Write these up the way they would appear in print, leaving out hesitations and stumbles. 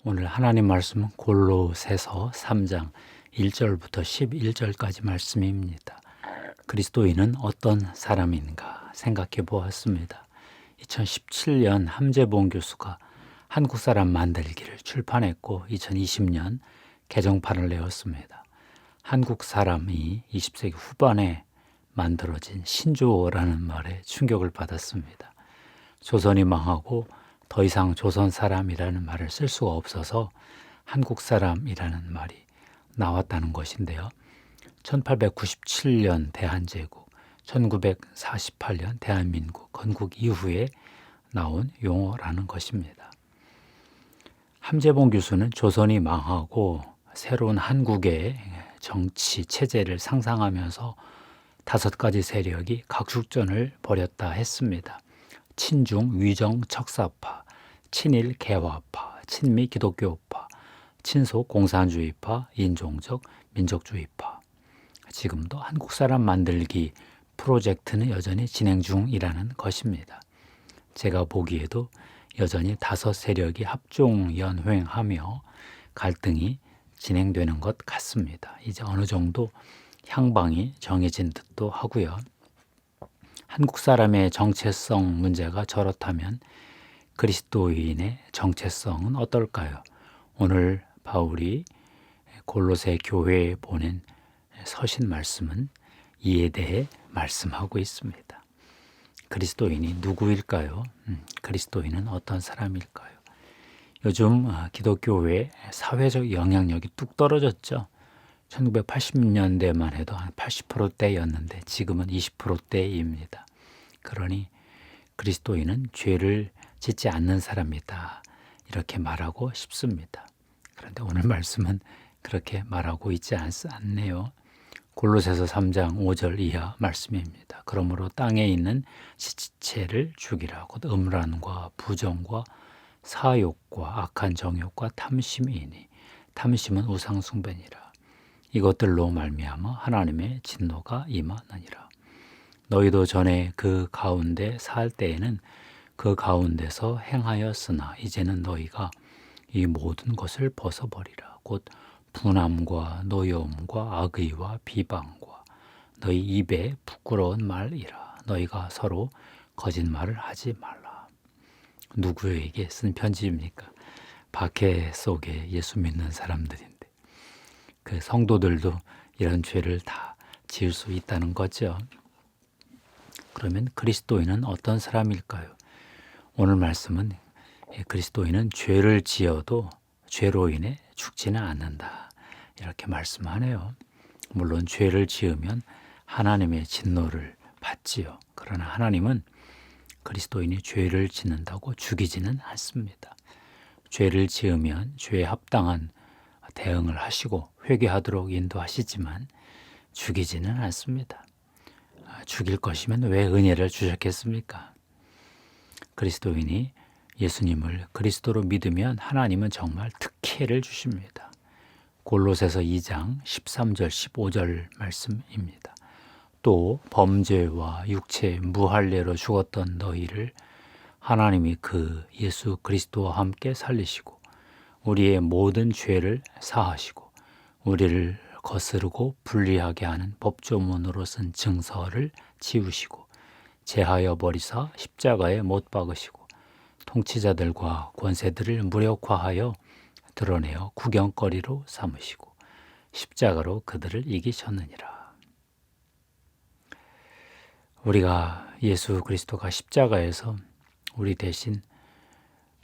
오늘 하나님 말씀은 골로새서 3장 1절부터 11절까지 말씀입니다. 그리스도인은 어떤 사람인가 생각해 보았습니다. 2017년 함재봉 교수가 한국 사람 만들기를 출판했고 2020년 개정판을 내었습니다. 한국 사람이 20세기 후반에 만들어진 신조어라는 말에 충격을 받았습니다. 조선이 망하고 더 이상 조선 사람이라는 말을 쓸 수가 없어서 한국 사람이라는 말이 나왔다는 것인데요. 1897년 대한제국, 1948년 대한민국 건국 이후에 나온 용어라는 것입니다. 함재봉 교수는 조선이 망하고 새로운 한국의 정치 체제를 상상하면서 5가지 세력이 각축전을 벌였다 했습니다. 친중 위정 척사파, 친일 개화파, 친미 기독교파, 친소 공산주의파, 인종적 민족주의파. 지금도 한국 사람 만들기 프로젝트는 여전히 진행 중이라는 것입니다. 제가 보기에도 여전히 5 세력이 합종연횡하며 갈등이 진행되는 것 같습니다. 이제 어느 정도 향방이 정해진 듯도 하고요. 한국 사람의 정체성 문제가 저렇다면 그리스도인의 정체성은 어떨까요? 오늘 바울이 골로새 교회에 보낸 서신 말씀은 이에 대해 말씀하고 있습니다. 그리스도인이 누구일까요? 그리스도인은 어떤 사람일까요? 요즘 기독교의 사회적 영향력이 뚝 떨어졌죠. 1980년대만 해도 한 80%대였는데 지금은 20%대입니다. 그러니 그리스도인은 죄를 짓지 않는 사람이다. 이렇게 말하고 싶습니다. 그런데 오늘 말씀은 그렇게 말하고 있지 않네요. 골로새서 3장 5절 이하 말씀입니다. 그러므로 땅에 있는 지체를 죽이라. 곧 음란과 부정과 사욕과 악한 정욕과 탐심이니 탐심은 우상숭배니라. 이것들로 말미암아 하나님의 진노가 임하느니라. 너희도 전에 그 가운데 살 때에는 그 가운데서 행하였으나 이제는 너희가 이 모든 것을 벗어버리라. 곧 분함과 노여움과 악의와 비방과 너희 입에 부끄러운 말이라. 너희가 서로 거짓말을 하지 말라. 누구에게 쓴 편지입니까? 박해 속에 예수 믿는 사람들인데 그 성도들도 이런 죄를 다 지을 수 있다는 거죠. 그러면 그리스도인은 어떤 사람일까요? 오늘 말씀은 그리스도인은 죄를 지어도 죄로 인해 죽지는 않는다. 이렇게 말씀하네요. 물론 죄를 지으면 하나님의 진노를 받지요. 그러나 하나님은 그리스도인이 죄를 짓는다고 죽이지는 않습니다. 죄를 지으면 죄에 합당한 대응을 하시고 회개하도록 인도하시지만 죽이지는 않습니다. 죽일 것이면 왜 은혜를 주셨겠습니까? 그리스도인이 예수님을 그리스도로 믿으면 하나님은 정말 특혜를 주십니다. 골로새서 2장 13절 15절 말씀입니다. 또 범죄와 육체 무할례로 죽었던 너희를 하나님이 그 예수 그리스도와 함께 살리시고 우리의 모든 죄를 사하시고 우리를 거스르고 불리하게 하는 법조문으로 쓴 증서를 지우시고 제하여 버리사 십자가에 못 박으시고 통치자들과 권세들을 무력화하여 드러내어 구경거리로 삼으시고 십자가로 그들을 이기셨느니라. 우리가 예수 그리스도가 십자가에서 우리 대신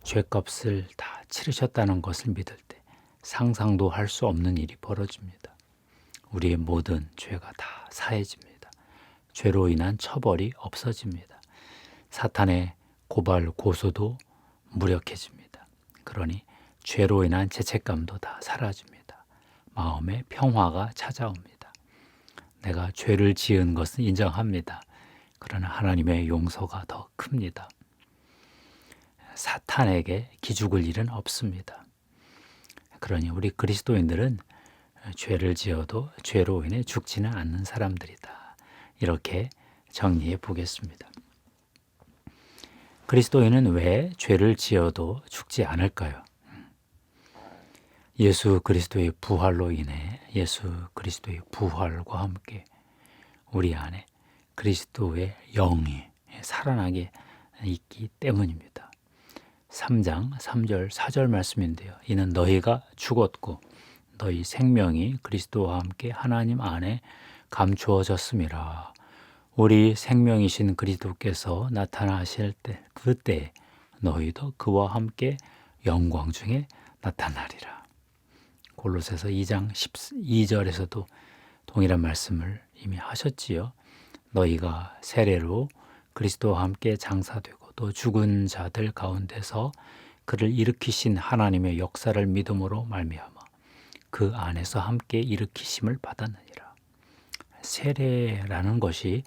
죄값을 다 치르셨다는 것을 믿을 때 상상도 할 수 없는 일이 벌어집니다. 우리의 모든 죄가 다 사해집니다. 죄로 인한 처벌이 없어집니다. 사탄의 고발 고소도 무력해집니다. 그러니 죄로 인한 죄책감도 다 사라집니다. 마음의 평화가 찾아옵니다. 내가 죄를 지은 것은 인정합니다. 그러나 하나님의 용서가 더 큽니다. 사탄에게 기죽을 일은 없습니다. 그러니 우리 그리스도인들은 죄를 지어도 죄로 인해 죽지는 않는 사람들이다. 이렇게 정리해 보겠습니다. 그리스도인은 왜 죄를 지어도 죽지 않을까요? 예수 그리스도의 부활로 인해 예수 그리스도의 부활과 함께 우리 안에 그리스도의 영이 살아나게 있기 때문입니다. 3장 3절 4절 말씀인데요. 이는 너희가 죽었고 너희 생명이 그리스도와 함께 하나님 안에 감추어졌음이라. 우리 생명이신 그리스도께서 나타나실 때 그때 너희도 그와 함께 영광 중에 나타나리라. 골로새서 2장 12절에서도 동일한 말씀을 이미 하셨지요. 너희가 세례로 그리스도와 함께 장사되고 또 죽은 자들 가운데서 그를 일으키신 하나님의 역사를 믿음으로 말미암아 그 안에서 함께 일으키심을 받았느니라. 세례라는 것이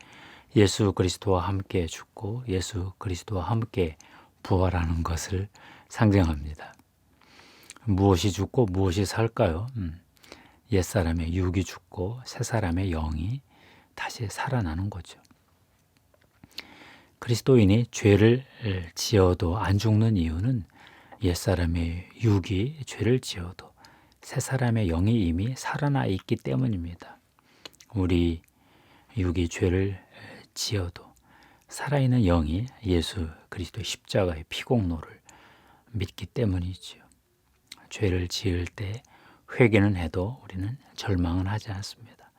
예수 그리스도와 함께 죽고 예수 그리스도와 함께 부활하는 것을 상징합니다. 무엇이 죽고 무엇이 살까요? 옛사람의 육이 죽고 새사람의 영이 다시 살아나는 거죠. 그리스도인이 죄를 지어도 안 죽는 이유는 옛사람의 육이 죄를 지어도 새사람의 영이 이미 살아나 있기 때문입니다. 우리 육이 죄를 지어도 살아있는 영이 예수 그리스도의 십자가의 피공로를 믿기 때문이지요. 죄를 지을 때 회개는 해도 우리는 절망은 하지 않습니다.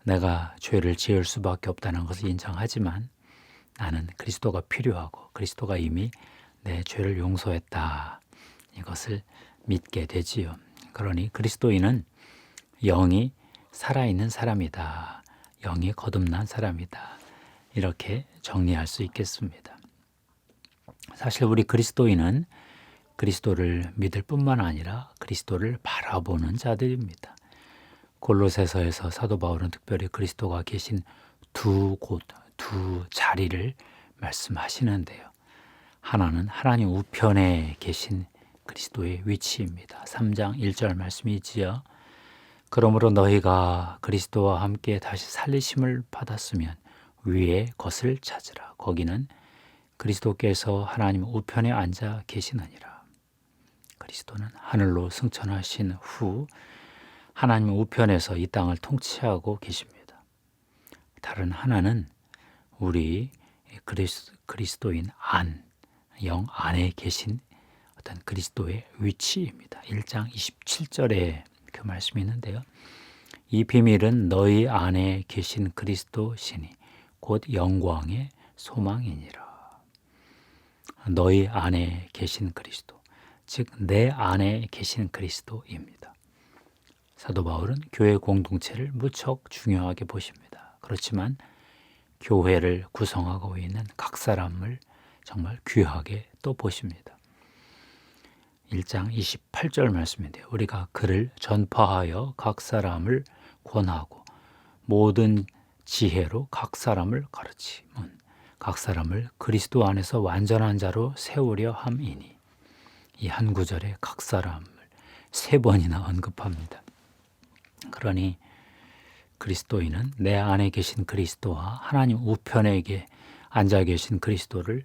내가 죄를 지을 수밖에 없다는 것을 인정하지만 나는 그리스도가 필요하고 그리스도가 이미 내 죄를 용서했다. 이것을 믿게 되지요. 그러니 그리스도인은 영이 살아있는 사람이다. 영이 거듭난 사람이다. 이렇게 정리할 수 있겠습니다. 사실 우리 그리스도인은 그리스도를 믿을 뿐만 아니라 그리스도를 바라보는 자들입니다. 골로새서에서 사도 바울은 특별히 그리스도가 계신 두 자리를 말씀하시는데요. 하나는 하나님 우편에 계신 그리스도의 위치입니다. 3장 1절 말씀이지요. 그러므로 너희가 그리스도와 함께 다시 살리심을 받았으면 위에 것을 찾으라. 거기는 그리스도께서 하나님 우편에 앉아 계시느니라. 그리스도는 하늘로 승천하신 후 하나님 우편에서 이 땅을 통치하고 계십니다. 다른 하나는 우리 그리스도인 영 안에 계신 어떤 그리스도의 위치입니다. 1장 27절에 그 말씀이 있는데요. 이 비밀은 너희 안에 계신 그리스도시니 곧 영광의 소망이니라. 너희 안에 계신 그리스도, 즉 내 안에 계신 그리스도입니다. 사도 바울은 교회 공동체를 무척 중요하게 보십니다. 그렇지만 교회를 구성하고 있는 각 사람을 정말 귀하게 또 보십니다. 1장 28절 말씀인데요. 우리가 그를 전파하여 각 사람을 권하고 모든 지혜로 각 사람을 가르치면 각 사람을 그리스도 안에서 완전한 자로 세우려 함이니. 이 한 구절에 각 사람을 3번이나 언급합니다. 그러니 그리스도인은 내 안에 계신 그리스도와 하나님 우편에게 앉아 계신 그리스도를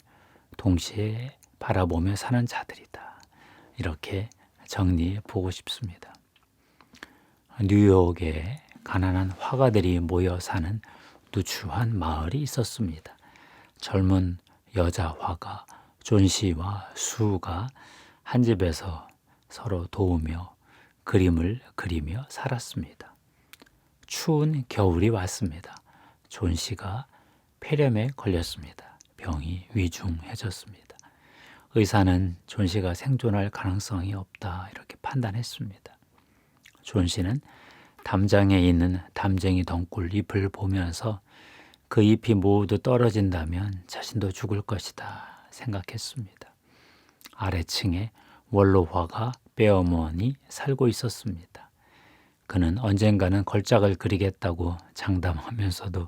동시에 바라보며 사는 자들이다. 이렇게 정리해 보고 싶습니다. 뉴욕에 가난한 화가들이 모여 사는 누추한 마을이 있었습니다. 젊은 여자 화가 존 씨와 수가 한 집에서 서로 도우며 그림을 그리며 살았습니다. 추운 겨울이 왔습니다. 존 씨가 폐렴에 걸렸습니다. 병이 위중해졌습니다. 의사는 존 씨가 생존할 가능성이 없다 이렇게 판단했습니다. 존 씨는 담장에 있는 담쟁이 덩굴 잎을 보면서 그 잎이 모두 떨어진다면 자신도 죽을 것이다 생각했습니다. 아래층에 원로화가 빼어머니 살고 있었습니다. 그는 언젠가는 걸작을 그리겠다고 장담하면서도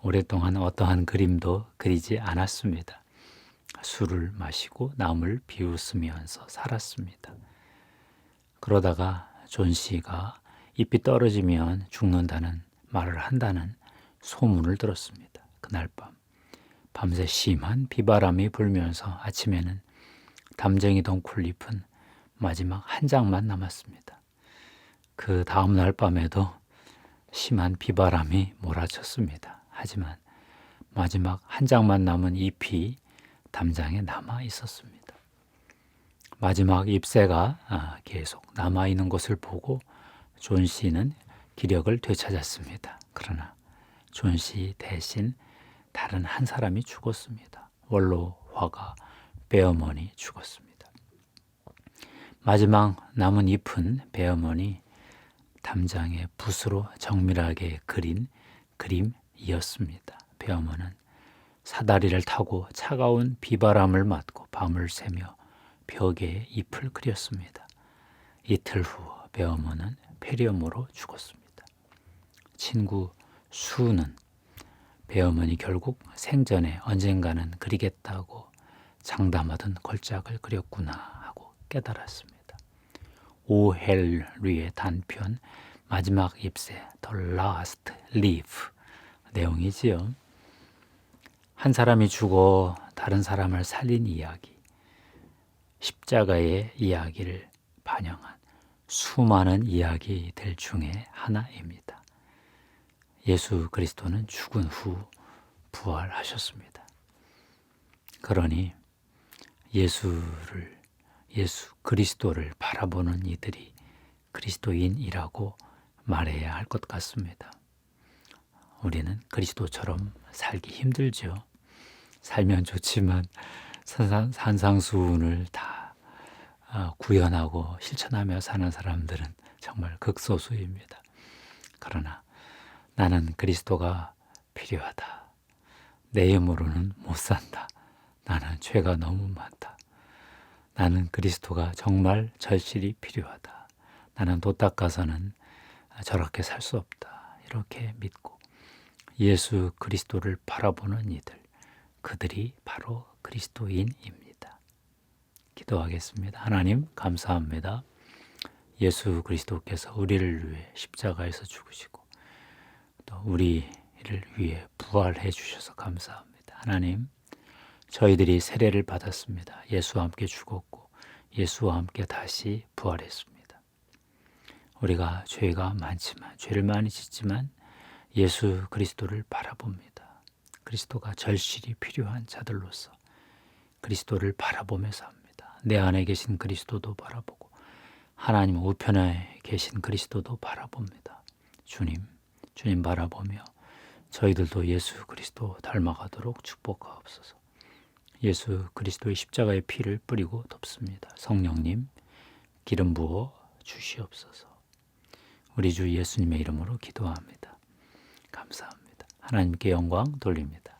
오랫동안 어떠한 그림도 그리지 않았습니다. 술을 마시고 남을 비웃으면서 살았습니다. 그러다가 존 씨가 잎이 떨어지면 죽는다는 말을 한다는 소문을 들었습니다. 그날 밤새 심한 비바람이 불면서 아침에는 담쟁이 덩굴잎은 마지막 한 장만 남았습니다. 그 다음 날 밤에도 심한 비바람이 몰아쳤습니다. 하지만 마지막 한 장만 남은 잎이 담장에 남아 있었습니다. 마지막 잎새가 계속 남아 있는 것을 보고 존 씨는 기력을 되찾았습니다. 그러나 존 씨 대신 다른 한 사람이 죽었습니다. 원로 화가 베어먼이 죽었습니다. 마지막 남은 잎은 베어먼이 담장에 붓으로 정밀하게 그린 그림이었습니다. 베어먼은 사다리를 타고 차가운 비바람을 맞고 밤을 새며 벽에 잎을 그렸습니다. 이틀 후 베어먼은 폐렴으로 죽었습니다. 친구 수는 베어먼이 결국 생전에 언젠가는 그리겠다고 장담하던 걸작을 그렸구나 하고 깨달았습니다. 오 헨리의 단편 마지막 잎새 The Last Leaf 내용이지요. 한 사람이 죽어 다른 사람을 살린 이야기, 십자가의 이야기를 반영한 수많은 이야기들 중에 하나입니다. 예수 그리스도는 죽은 후 부활하셨습니다. 그러니 예수 그리스도를 바라보는 이들이 그리스도인이라고 말해야 할 것 같습니다. 우리는 그리스도처럼 살기 힘들죠. 살면 좋지만 산상수훈을 다 구현하고 실천하며 사는 사람들은 정말 극소수입니다. 그러나 나는 그리스도가 필요하다. 내 힘으로는 못 산다. 나는 죄가 너무 많다. 나는 그리스도가 정말 절실히 필요하다. 나는 도 닦아서는 저렇게 살 수 없다. 이렇게 믿고 예수 그리스도를 바라보는 이들, 그들이 바로 그리스도인입니다. 기도하겠습니다. 하나님 감사합니다. 예수 그리스도께서 우리를 위해 십자가에서 죽으시고 또 우리를 위해 부활해 주셔서 감사합니다. 하나님, 저희들이 세례를 받았습니다. 예수와 함께 죽었고 예수와 함께 다시 부활했습니다. 우리가 죄가 많지만 죄를 많이 짓지만 예수 그리스도를 바라봅니다. 그리스도가 절실히 필요한 자들로서 그리스도를 바라보며 삽니다. 내 안에 계신 그리스도도 바라보고 하나님 우편에 계신 그리스도도 바라봅니다. 주님 바라보며 저희들도 예수 그리스도 닮아가도록 축복하옵소서. 예수 그리스도의 십자가의 피를 뿌리고 덮습니다. 성령님 기름 부어 주시옵소서. 우리 주 예수님의 이름으로 기도합니다. 감사합니다. 하나님께 영광 돌립니다.